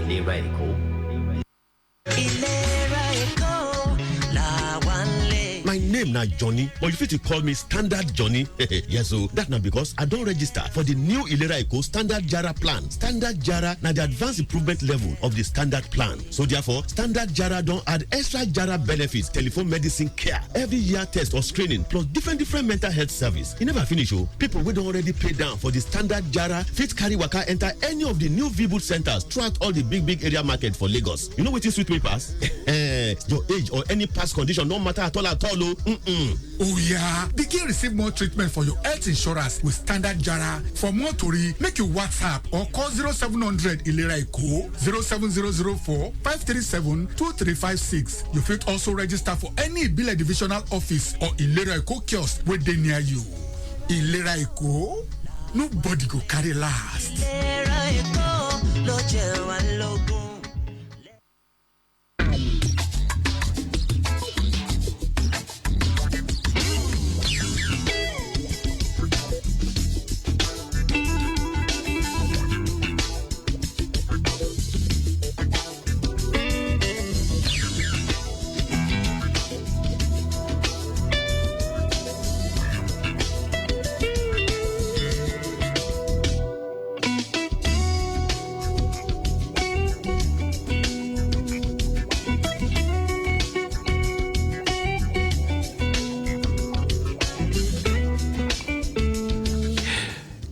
ILERA EKO. My name na Johnny, but you fit to call me Standard Johnny. Yes, so that na because I don register for the new ILERA EKO Standard Jara Plan. Standard Jara na the advanced improvement level of the standard plan. So therefore, Standard Jara don add extra Jara benefits, telephone medicine care, every year test or screening, plus different mental health service. E never finish o. People wey don already pay down for the Standard Jara fit carry waka enter any of the new VIBU centers throughout all the big area market for Lagos. You know wetin sweet me pass? Your age or any past condition no matter at all. Oh yeah, begin receive more treatment for your health insurance with Standard Jara. For more tori, make you WhatsApp or call 0700 ILERA EKO 07004 537 2356. You fit also register for any Ibile divisional office or ILERA EKO kiosk wey dey near you. ILERA EKO, nobody go carry last. ILERA EKO, lo jẹ wa lógún.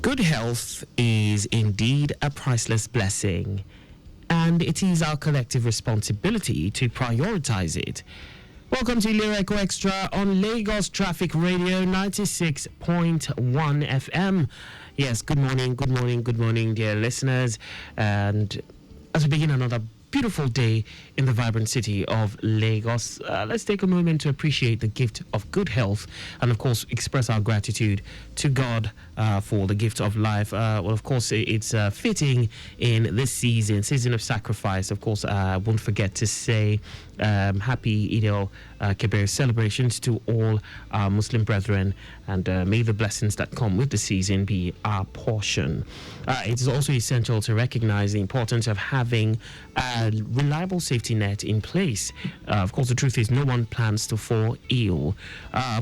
Good health is indeed a priceless blessing, and it is our collective responsibility to prioritize it. Welcome to ILERA EKO Extra on Lagos Traffic Radio 96.1 FM. Yes, good morning, dear listeners. And as we begin another beautiful day in the vibrant city of Lagos, let's take a moment to appreciate the gift of good health and, of course, express our gratitude to God for the gift of life. Well, of course, it's fitting in this season of sacrifice. Of course, I won't forget to say happy Eid al-Kabir celebrations to all our Muslim brethren, and may the blessings that come with the season be our portion. It is also essential to recognize the importance of having a reliable safety net in place. Of course, the truth is no one plans to fall ill,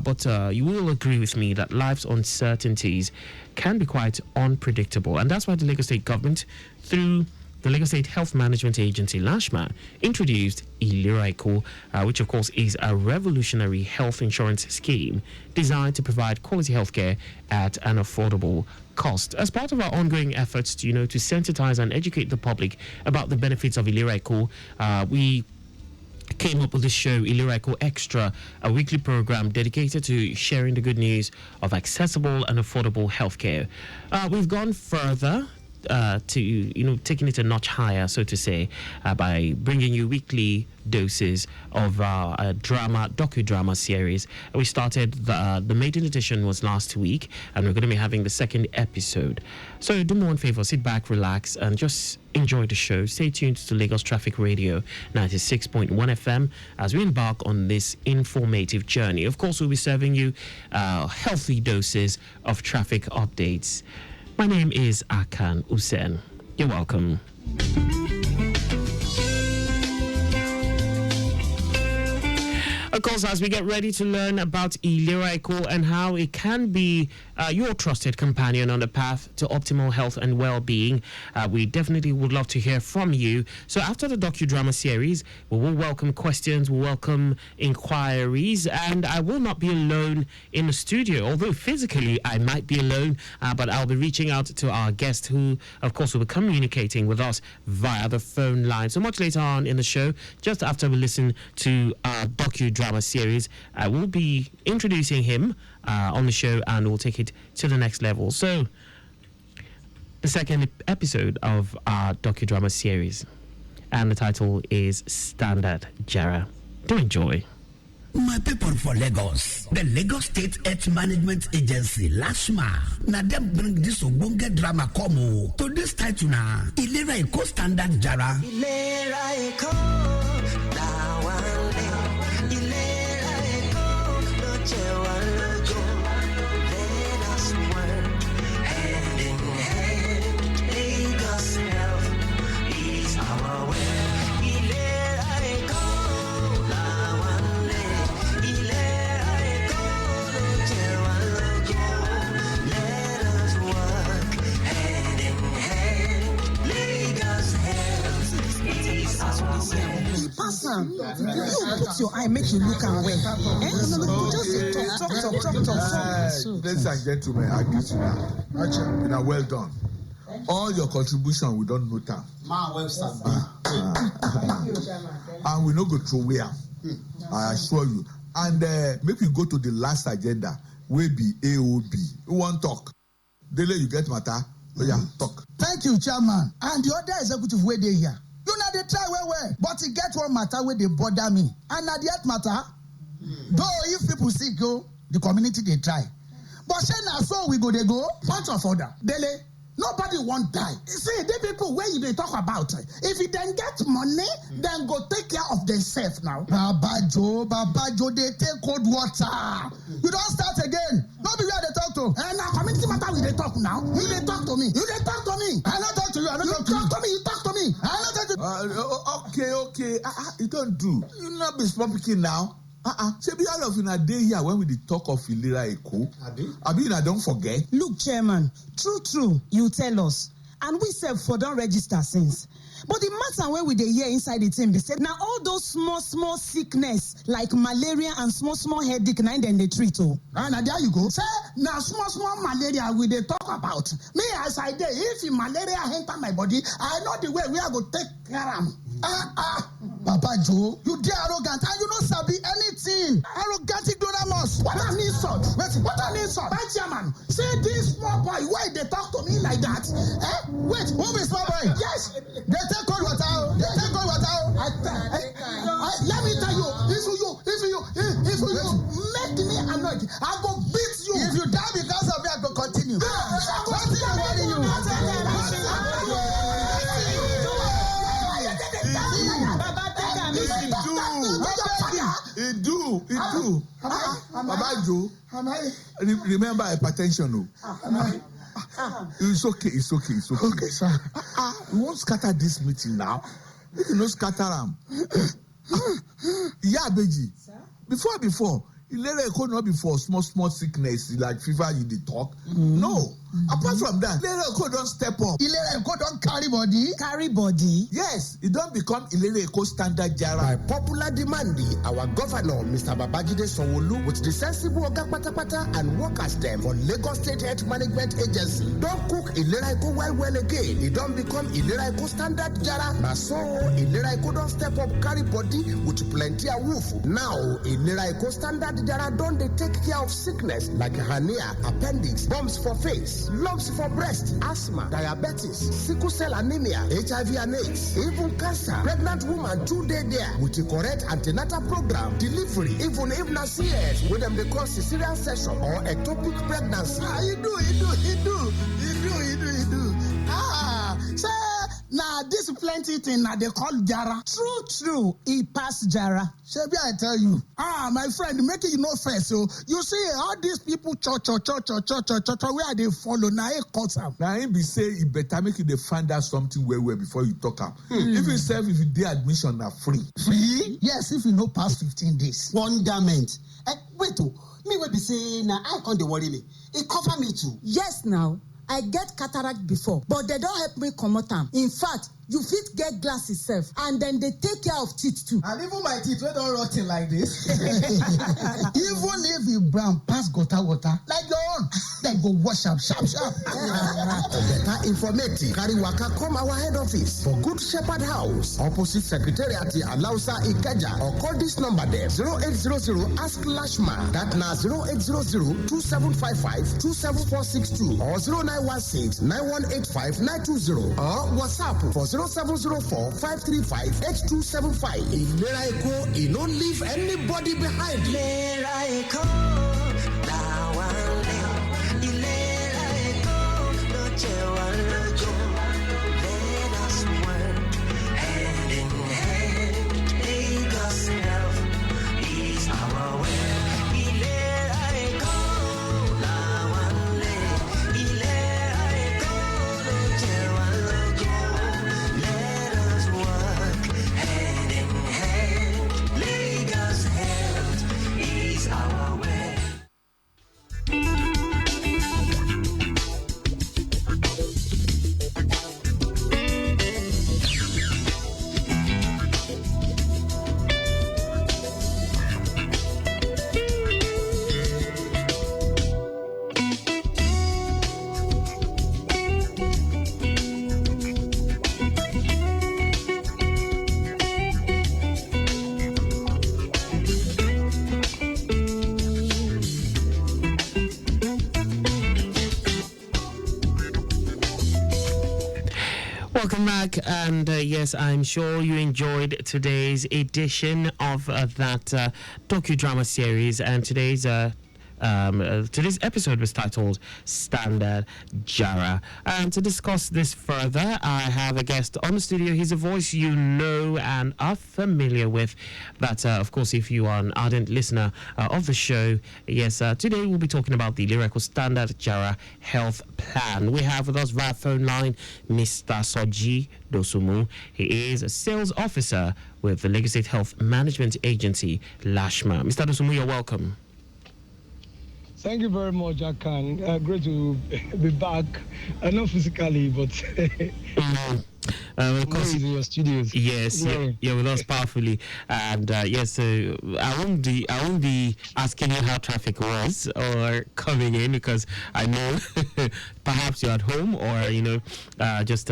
but you will agree with me that life's uncertainties can be quite unpredictable, and that's why the Lagos State government, through the Lagos State Health Management Agency, LASHMA, introduced ILERA EKO, which of course is a revolutionary health insurance scheme designed to provide quality healthcare at an affordable cost. As part of our ongoing efforts to sensitize and educate the public about the benefits of ILERA EKO, we came up with this show, ILERA EKO Extra, a weekly program dedicated to sharing the good news of accessible and affordable healthcare. We've gone further to taking it a notch higher, so to say, by bringing you weekly doses of our docudrama series. We started the maiden edition was last week, and we're going to be having the second episode. So do me one favor, sit back, relax, and just enjoy the show. Stay tuned to Lagos Traffic Radio 96.1 FM as we embark on this informative journey. Of course, we'll be serving you healthy doses of traffic updates. My name is Akan Usen. You're welcome. Of course, as we get ready to learn about ILERA EKO and how it can be your trusted companion on the path to optimal health and well-being, we definitely would love to hear from you. So after the docudrama series, we will welcome questions, we'll welcome inquiries, and I will not be alone in the studio. Although physically I might be alone, but I'll be reaching out to our guest who, of course, will be communicating with us via the phone line. So much later on in the show, just after we listen to our docudrama series, I will be introducing him on the show, and we'll take it to the next level. So, the second episode of our docudrama series, and the title is Standard Jara. Do enjoy. My people for Lagos, the Lagos State Health Management Agency, LASHMA, now them bring this Obunge drama come to this title now, ILERA EKO Standard Jara. ILERA EKO. Our chairman, you put your eye, make you look and well. Just talk. Ladies and gentlemen, I greet you now. Now, well done. All your contribution, we don't note them. And we no go throw away. I assure you. And make we go to the last agenda. We be AOB. Who want talk? Dele, you get matter? Oh yeah, talk. Thank you, chairman. And the other executive way they here. You know they try well, but it get one matter where they bother me. And at the health matter, though if people sick go, the community they try. But say now so we go they go, punch of order. Dele, nobody won't die. See, the people where you they talk about, if you then get money, then go take care of themselves now. Baba Joe, they take cold water. You don't start again. No be where they talk to. And now community matter we they talk now. You they talk to me. You they talk to me. I don't talk to you. I don't talk to you. Talk to me. You talk to me. I don't talk to you. Okay. You don't do. You not be speaking now. Say be all of you na day here when we dey talk of ILERA Eko. Abi you don't forget. Look, chairman, true, you tell us. And we say for don't register since. But the matter when we dey hear inside the team, they said now all those small sickness like malaria and small headache, now then they treat. And there you go. Say now small malaria we dey talk about. Me as I dey, if malaria enter my body, I know the way we are go take care of them. Papa Joe, you dey arrogant and you don't sabi anything. Arrogant ignoramus. What an insult. What an insult. My chairman, say this small boy, why they talk to me like that? Wait, who is small boy? Yes, they take cold water. They take cold water. Let me tell you, if you make me annoyed, I go beat you. If you die because of me, I go continue. It do. Baba Joe, remember hypertension. It's okay. Okay, sir. We won't scatter this meeting now. We can not scatter them. Yeah, Beji. Before, ILERA Eko not before small sickness like fever you dey talk. No. Apart from that, ILERA Eko don't step up. ILERA Eko don't carry body. Carry body? Yes, it don't become ILERA Eko standard Jara. By popular demand, our governor, Mr. Babajide Sanwo-Olu, with the sensible Oga Patapata and workers them for Lagos State Health Management Agency, don't cook ILERA Eko well again. It don't become ILERA Eko standard Jara. Now so, ILERA Eko don't step up carry body with plenty of wolf. Now, ILERA Eko standard Jara don't they take care of sickness like hernia, appendix, bumps for face, lumps for breast, asthma, diabetes, sickle cell anemia, HIV and AIDS, even cancer. Pregnant woman 2 days there with the correct antenatal program, delivery, even if not CS, with them they call cesarean section or ectopic pregnancy. You do. Say, now this plenty thing now they call Jara. True, he pass Jara. Shebi, I tell you. My friend, make it no fair. So you see all these people church, where they follow now it cuts up. Now him be say it better make you dey find out something well before you talk up. If you dey admission na free. Free? Yes, if you no pass 15 days. Wonderment. Wait, me will be saying now I can't worry me. It cover me too. Yes, now. I get cataract before, but they don't help me come out. In fact, you fit get glasses self, and then they take care of teeth too. And even my teeth, they don't rotting like this. Even if you brown pass gutter water, like your own, then go wash up sharp. Better informative. Carry waka come our head office for Good Shepherd House, opposite Secretariat Alausa Ikeja, or call this number there 0800 Ask LASHMA. That now 0800 2755 27462 or 0916 9185 920 or WhatsApp for 0704 535 8275. ILERA Eko, it don't leave anybody behind. ILERA Eko, ILERA Eko, let us work hand in hand. Lagos Health is our way. ILERA Eko, ILERA Eko, let us work hand in hand. Lagos Health is our way. Welcome back, and yes, I'm sure you enjoyed today's edition of that docudrama series, and today's episode was titled Standard Jara. And to discuss this further, I have a guest on the studio. He's a voice you know and are familiar with. But, of course, if you are an ardent listener of the show, yes, today we'll be talking about the ILERA EKO Standard Jara Health Plan. We have with us via phone line Mr. Soji Dosunmu. He is a sales officer with the Lagos State Health Management Agency, LASHMA. Mr. Dosunmu, you're welcome. Thank you very much, Akan. Great to be back. Not physically, but of course, in your studios. Yes, you're with us powerfully, and yes. So I won't be asking you how traffic was or coming in, because I know perhaps you're at home or just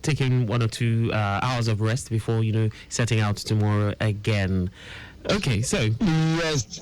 taking 1 or 2 hours of rest before setting out tomorrow again. Okay, so yes.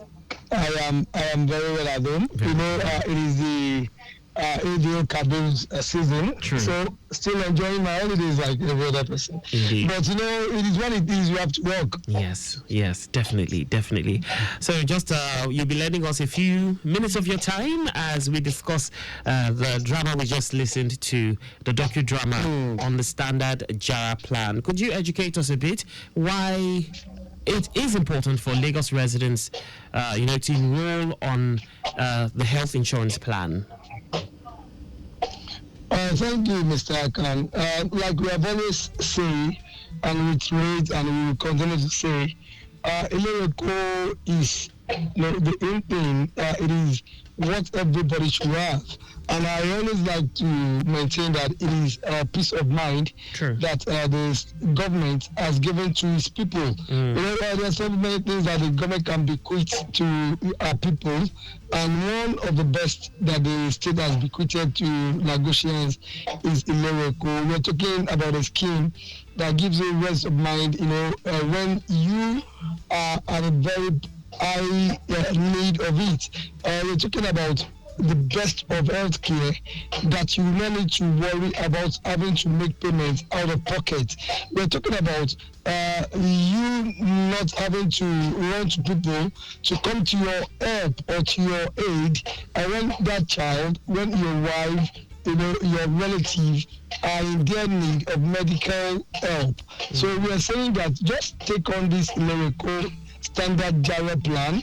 I am very well at home. It is the ADO Caboose season. True. So still enjoying my holidays like every other person. Indeed. But it is what it is. You have to work. Yes, definitely. So just you'll be lending us a few minutes of your time as we discuss the drama we just listened to, the docudrama on the Standard Jara Plan. Could you educate us a bit why it is important for Lagos residents, to enroll on the health insurance plan? Thank you, Mr. Akan. Like we have always say, and reiterate, and we will continue to say, ILERA EKO is the aim thing. It is what everybody should have. And I always like to maintain that it is a peace of mind that the government has given to its people. There are so many things that the government can bequeath to our people, and one of the best that the state has bequeathed to Lagosians is ILERA EKO. We're talking about a scheme that gives you rest of mind, when you are at a very high need of it. We're talking about the best of healthcare, that you don't need to worry about having to make payments out of pocket. We're talking about you not having to run to people to come to your help or to your aid, and when that child, when your wife, your relative are in their need of medical help. So we are saying that just take on this ILERA EKO Standard Jara Plan,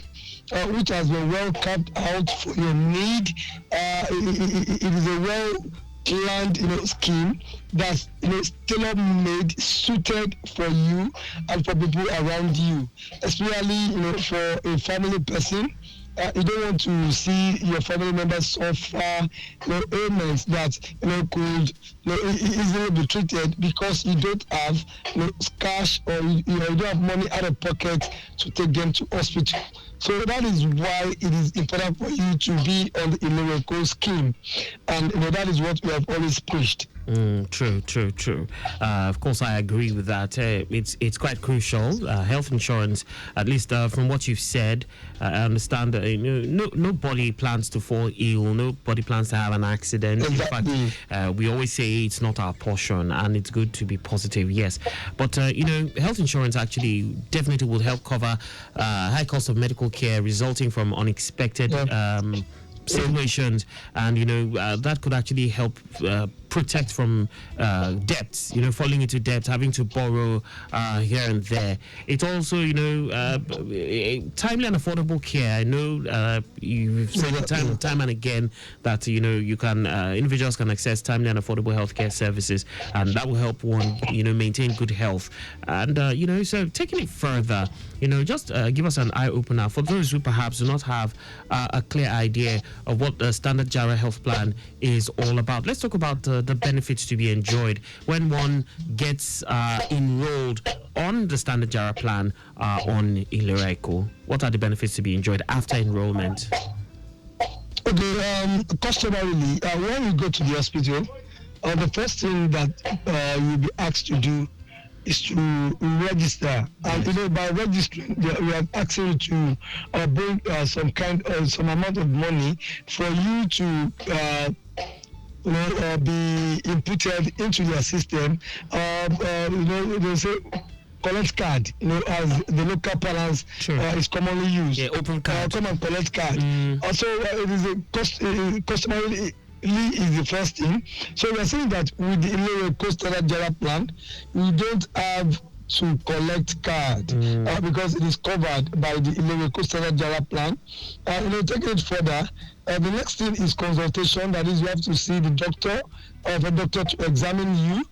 which has been well carved out for your need. It is a well planned, scheme that's tailor-made, suited for you and for people around you, especially for a family person. You don't want to see your family members suffer ailments that could easily be treated because you don't have cash, or you don't have money out of pocket to take them to hospital. So that is why it is important for you to be on the ILERA EKO scheme, and that is what we have always preached. True. Of course, I agree with that. It's quite crucial. Health insurance, at least from what you've said, I understand that nobody plans to fall ill. Nobody plans to have an accident. Exactly. In fact, we always say it's not our portion, and it's good to be positive. Yes, but health insurance actually definitely will help cover high cost of medical care resulting from unexpected situations, and that could actually help protect from debts, falling into debt, having to borrow here and there. It also, timely and affordable care. I know you've said time and again that you can individuals can access timely and affordable healthcare services, and that will help one maintain good health. And so taking it further, just give us an eye opener for those who perhaps do not have a clear idea of what the Standard Jara Health Plan is all about. Let's talk about the benefits to be enjoyed when one gets enrolled on the Standard Jara Plan on ILERA EKO. What are the benefits to be enjoyed after enrollment? Okay, customarily, when you go to the hospital, the first thing that you'll be asked to do is to register. And by registering, we are asking you to bring some amount of money for you to be inputted into their system. They say collect card, as the local balance is commonly used. Yeah, open card. Come and collect card. Also, it is a customarily is the first thing. So we are saying that with the ILERA EKO Standard Jara Plan, we don't have to collect card because it is covered by the ILERA EKO Standard Jara Plan. Taking it further, the next thing is consultation. That is, you have to see the doctor, the doctor to examine you.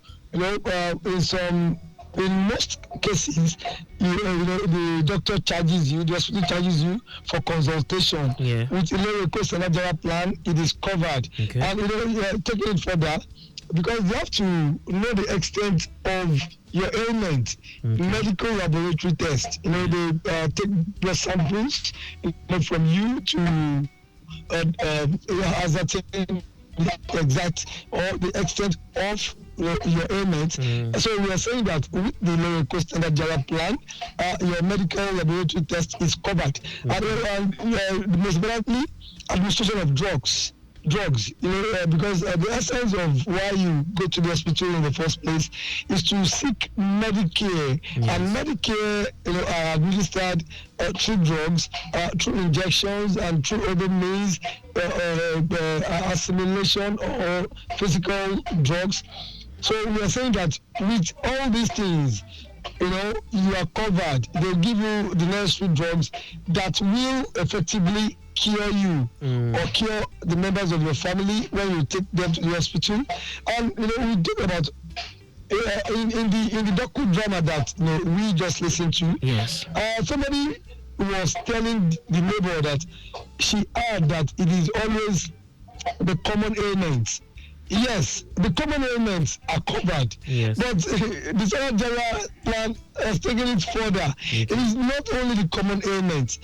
In most cases, the doctor charges you, the hospital charges you for consultation. Yeah. With ILERA EKO Standard Jara Plan, it is covered. Okay. And taking it further, because you have to know the extent of your ailment. Medical laboratory test. They take blood samples from you to ascertain the exact or the extent of your ailment. So we are saying that with the ILERA EKO Standard Jara Plan, your medical laboratory test is covered. And most importantly, administration of drugs, because the essence of why you go to the hospital in the first place is to seek Medicare. And Medicare are administered through drugs, through injections, and through other means, assimilation or physical drugs. So we are saying that with all these things, you are covered. They'll give you the necessary drugs that will effectively cure you or cure the members of your family when you take them to the hospital. And we talk about in the docudrama that we just listened to. Yes. Somebody was telling the neighbor that she heard that it is always the common ailments. Yes, the common ailments are covered. Yes. But the Standard Jara Plan has taken it further. It is not only the common ailments.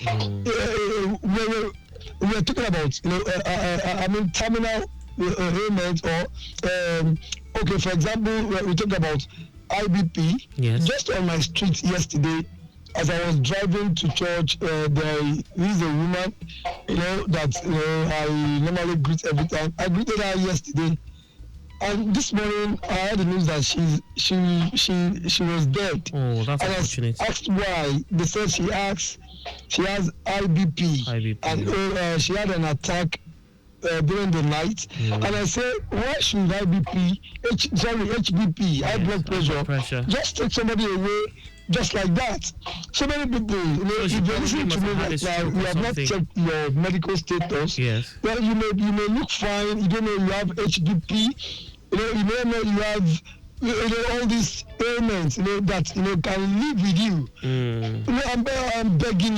We are talking about, terminal ailments or, for example, we talk about IBP. Yes. Just on my street yesterday, as I was driving to church, there is a woman, that I normally greet every time. I greeted her yesterday, and this morning I heard the news that she was dead. Oh, that's and unfortunate. I asked why. They said she has IBP. And she had an attack during the night. And I said, why should HBP, high blood pressure, just take somebody away just like that? So many people, if you're listening to me right now, you have not checked your medical status. Yes. Well, you may look fine. You don't know you have HBP. You may know you have all these ailments. That can live with you. I'm begging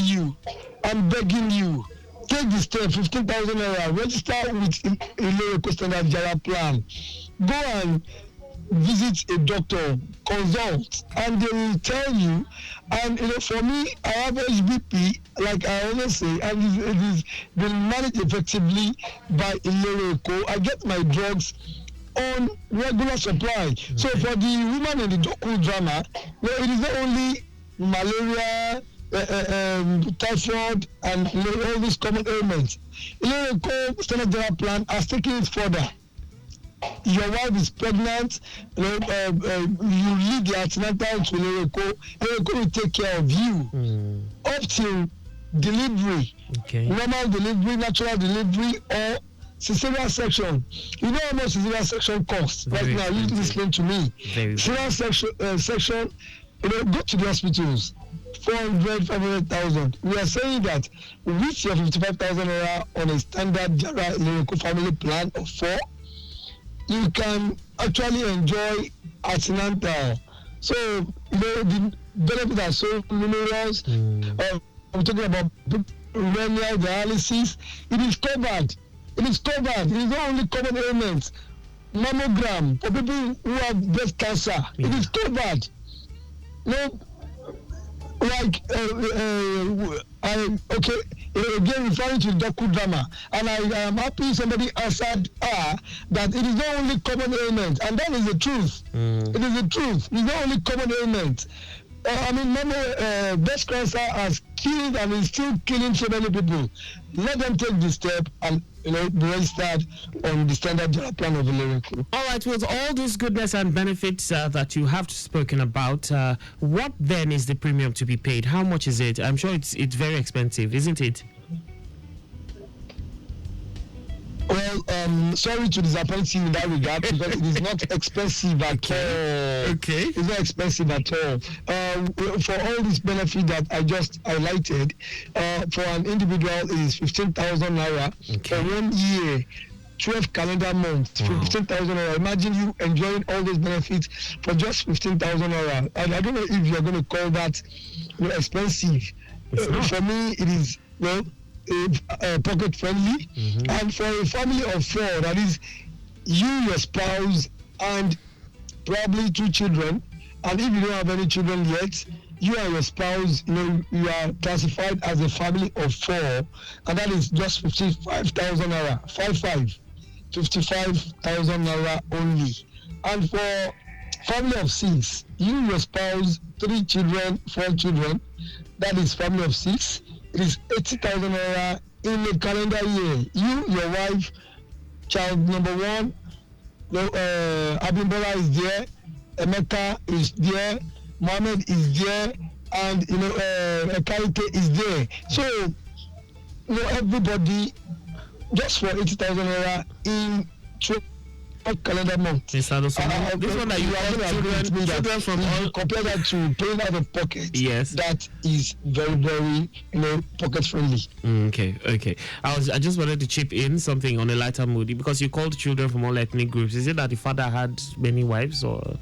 you. Take the step, 15,000 naira. Register with ILERA EKO Standard Jara Plan. Go and visit a doctor, consult, and they will tell you. And for me, I have HBP, like I always say, and it is been managed effectively by ILERA EKO. I get my drugs on regular supply. So for the woman in the docudrama, it is not only malaria, typhoid, and all these common ailments. ILERA EKO Standard Jara Plan has taken it further. Your wife is pregnant, you lead the antenatal to ILERA EKO. ILERA EKO will take care of you up till delivery, normal delivery, natural delivery, or cesarean section. You know how much cesarean section costs right now? You listening to me. Cesarean section, go to the hospitals. 400, 500,000. We are saying that with your 55,000 naira on a standard Jara ILERA EKO family plan of 4, you can actually enjoy antenatal. So, the benefits are so numerous. I'm talking about renal dialysis. It is covered. It is not only common ailments. Mammogram for people who have breast cancer. It is covered. Again referring to the docudrama, and I am happy somebody answered that it is not only common ailment, and that is the truth. It is the truth. It is not only common ailment. Breast cancer has killed and is still killing so many people. Let them take the step and be registered on the standard Jara Plan of ILERA EKO. All right, with all this goodness and benefits that you have spoken about, what then is the premium to be paid? How much is it? I'm sure it's very expensive, isn't it? Well, sorry to disappoint you in that regard because it is not expensive at all. Okay. It's not expensive at all. For all this benefit that I just highlighted, for an individual is 15,000 naira for 1 year. 12 calendar months, 15,000 naira. Imagine you enjoying all those benefits for just 15,000 naira. And I don't know if you're going to call that expensive. For me, it is, pocket friendly. And for a family of 4, that is you, your spouse, and probably 2 children. And if you don't have any children yet, you and your spouse, you are classified as a family of 4, and that is just 55,000 naira. 55,000 naira only. And for family of 6, you, your spouse, 3 children, 4 children, that is family of 6. It is 80,000 naira in a calendar year. You, your wife, child number 1, Abimbola is there, Emeka is there, Mohammed is there, and Kaite is there. So everybody just for 80,000 naira in 12 calendar month. Mr. Dosunmu, this one that you have children from all, compare that to paying out of pocket. Yes, that is very, very pocket friendly. Okay. I just wanted to chip in something on a lighter mood because you called children from all ethnic groups. Is it that the father had many wives or? Well,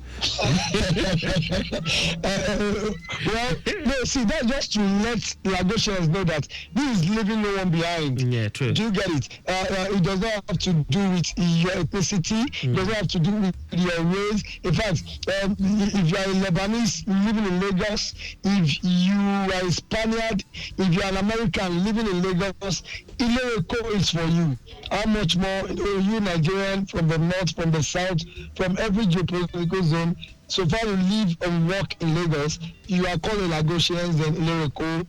no. See, that just to let Lagosians know that this is leaving no one behind. Yeah, true. Do you get it? It does not have to do with your ethnicity. It doesn't have to do with your race. In fact, if you are a Lebanese living in Lagos, if you are a Spaniard, if you are an American living in Lagos, ILERA EKO is for you. How much more you Nigerian from the north, from the south, from every geopolitical zone, so far you live and work in Lagos, you are called Lagosians, then ILERA EKO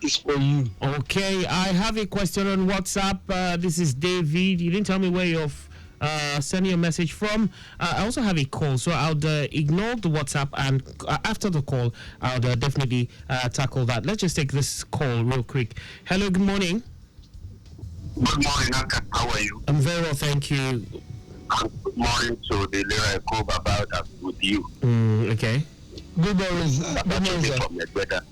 is for you. Okay, I have a question on WhatsApp. This is David. You didn't tell me where you're sending a message from. I also have a call, so I'll ignore the WhatsApp, and after the call, I'll definitely tackle that. Let's just take this call real quick. Hello, good morning. Good morning, Akan. How are you? I'm very well, thank you. Good morning to the ILERA EKO about us with you. Okay. Good morning, sir.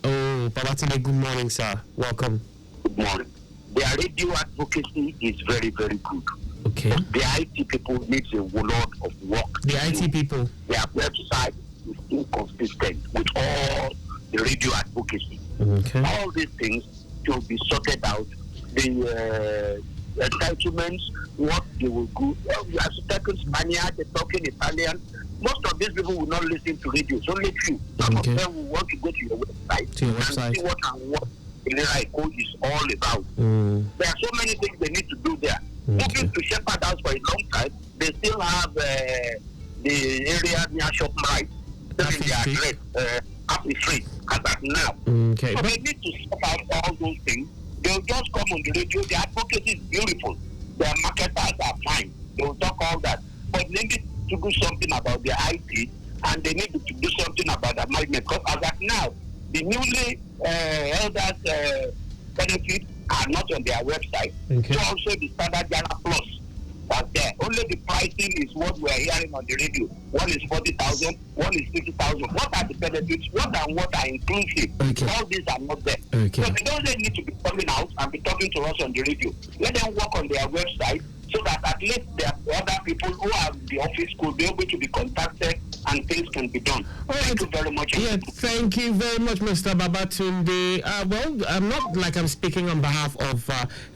Oh, Babatunde, good morning, sir. Welcome. Good morning. Their radio advocacy is very, very good. Okay. The IT people need a lot of work. The IT people. Their website is inconsistent with all the radio advocacy. Okay. All these things should be sorted out. The entitlements, what they will do. Well, you are talking Spanish, they're talking Italian. Most of these people will not listen to radio. It's only few. Some of them will want to go to your website, and see what ILERA EKO is all about. There are so many things they need to do there. Moving to Shepherd House for a long time, they still have the area near ShopRite, still in their address, Happy Street, as at now. Okay. So they need to sort out all those things. They'll just come on the radio. The advocacy is beautiful. Their marketers are fine. They will talk all that. But they need to do something about their IT, and they need to do something about the management. Because as at now, the newly elders benefits are not on their website. Okay. So also the standard Jara Plus that's there. Only the pricing is what we are hearing on the radio. One is 40,000, one is 50,000. What are the benefits? What are inclusive? Okay. All these are not there. Okay. So they don't need to be coming out and be talking to us on the radio. Let them work on their website so that at least the other people who are in the office could be able to be contacted and things can be done. Thank you very much. Yeah, thank you very much, Mr. Babatunde. Well, I'm not like I'm speaking on behalf of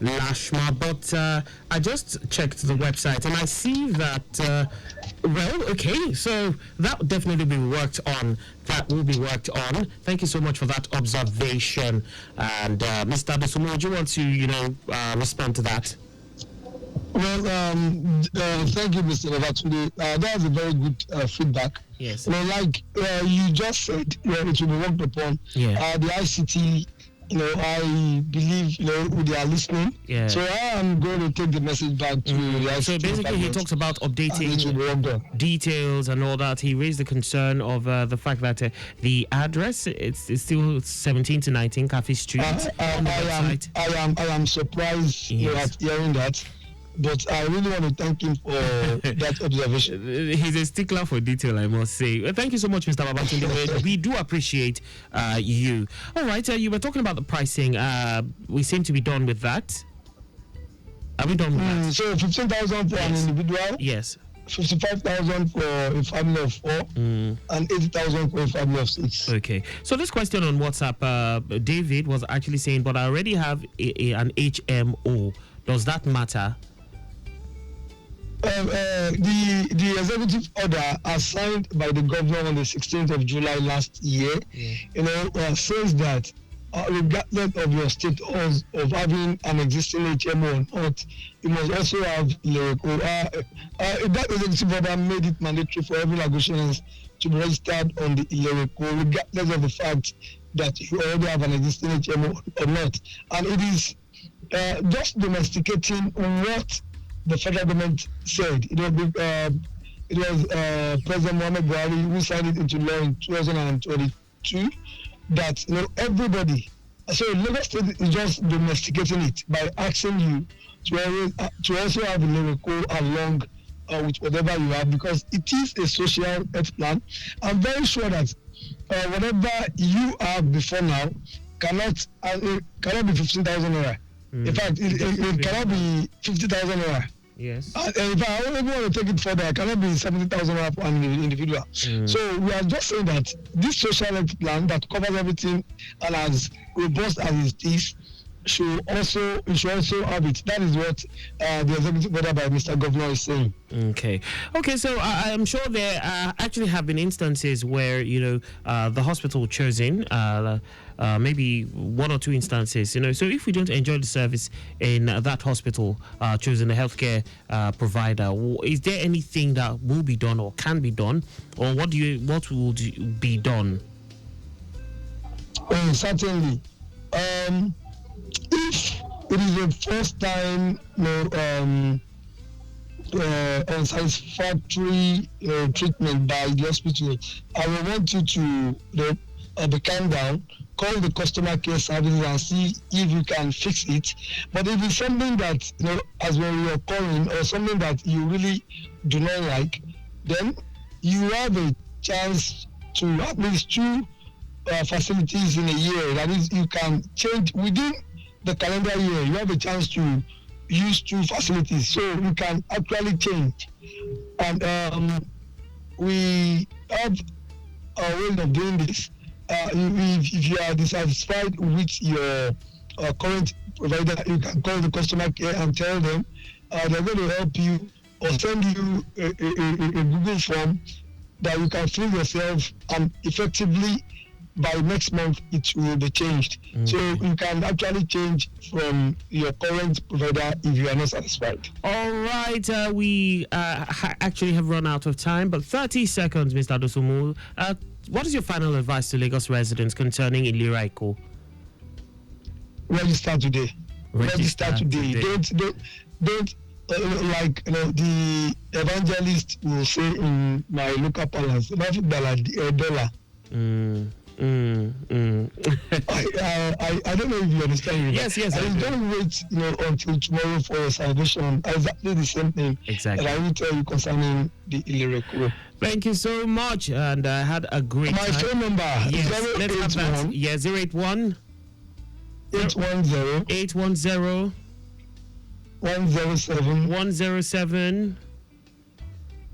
LASHMA, but I just checked the website and I see that, so that definitely be worked on. That will be worked on. Thank you so much for that observation. And Mr. Dosunmu, do you want to, respond to that? Well, thank you, Mr. Babatunde. That was a very good feedback. Yes. Like you just said, it will be worked upon. Yeah. The ICT I believe they are listening. Yeah. So I am going to take the message back to the So basically, he talks about updating details and all that. He raised the concern of the fact that the address it's still 17 to 19 Cafe Street on the website. I am surprised at hearing that. But I really want to thank him for that observation. He's a stickler for detail, I must say. Thank you so much, Mr. Babatunde. We do appreciate you. All right, you were talking about the pricing. We seem to be done with that. Are we done with that? So 15,000 for an individual. Yes. 55,000 for a family of 4 and 80,000 for a family of 6. Okay. So this question on WhatsApp, David was actually saying, but I already have an HMO. Does that matter? The executive order signed by the governor on the 16th of July last year, says that regardless of your status of having an existing HMO or not, you must also have ILERA EKO. That executive order made it mandatory for every Lagosians to be registered on the ILERA EKO, regardless of the fact that you already have an existing HMO or not. And it is just domesticating what the federal government said. It was President Mohamed Buhari who signed it into law in 2022 that everybody. So Lagos State is just domesticating it by asking you to also have ILERA EKO along with whatever you have, because it is a social health plan. I'm very sure that whatever you have before now cannot be 15,000 naira. In fact, it cannot be 50,000 naira. Yes. If I only want to take it further, it cannot be 70,000 naira for an individual. So we are just saying that this social health plan that covers everything and as robust as it is should also have it. That is what the executive order by Mr. Governor is saying. Okay. So I'm sure there actually have been instances where the hospital chosen maybe one or two instances. So if we don't enjoy the service in that hospital chosen a healthcare provider, is there anything that will be done or can be done, or what will be done? Certainly. If it is the first time unsatisfactory treatment by the hospital, I will want you to be calm down, call the customer care services and see if you can fix it. But if it's something that as when you're calling or something that you really do not like, then you have a chance to at least 2 facilities in a year. That is, you can change within the calendar year. You have a chance to use 2 facilities, so you can actually change. And we have a way of doing this. If you are dissatisfied with your current provider, you can call the customer care and tell them they're going to help you or send you a Google form that you can fill yourself, and effectively by next month it will be changed. So you can actually change from your current provider if you are not satisfied. All right, we actually have run out of time, but 30 seconds, Mr. Dosunmu. What is your final advice to Lagos residents concerning ILERA EKO? Register today. Register today. Don't like the evangelist will say in my local palace, $dollar. I don't know if you understand. Yes. Don't wait until tomorrow for your salvation. Exactly the same thing. Exactly. And I will tell you concerning the ILERA EKO. Thank you so much, and I had a great time. My phone number is 081. Yeah, 081 810 107 107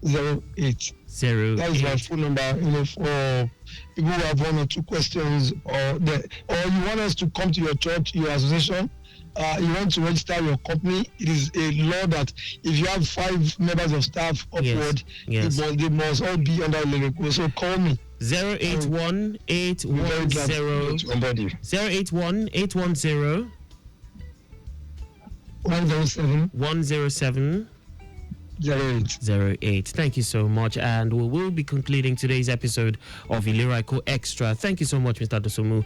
08. That is my phone number. For people who have 1 or 2 questions, or you want us to come to your church, your association, you want to register your company. It is a law that if you have 5 members of staff upward, they must all be under ILERA EKO. So call me. 081 810 081 810 107 107 08. Thank you so much. And we will be concluding today's episode of ILERA EKO Extra. Thank you so much, Mr. Dosunmu.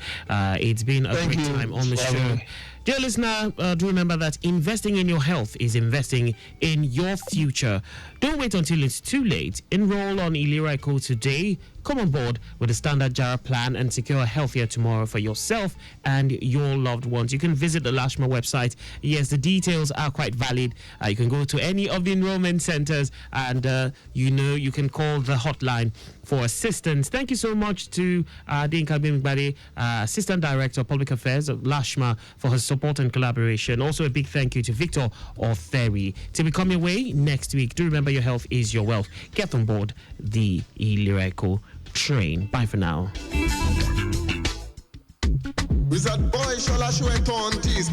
It's been a great time on the show. Dear listener, do remember that investing in your health is investing in your future. Don't wait until it's too late. Enroll on ILERA EKO today. Come on board with the standard Jara plan and secure a healthier tomorrow for yourself and your loved ones. You can visit the LASHMA website. Yes, the details are quite valid. You can go to any of the enrollment centers and, you can call the hotline for assistance. Thank you so much to Dinka Bimbari, Assistant Director of Public Affairs of LASHMA, for her support and collaboration. Also, a big thank you to Victor Otheri. Till we come your way next week, do remember your health is your wealth. Get on board the ILERA EKO train. Bye for now. Wizard boy, shall I show it on tease?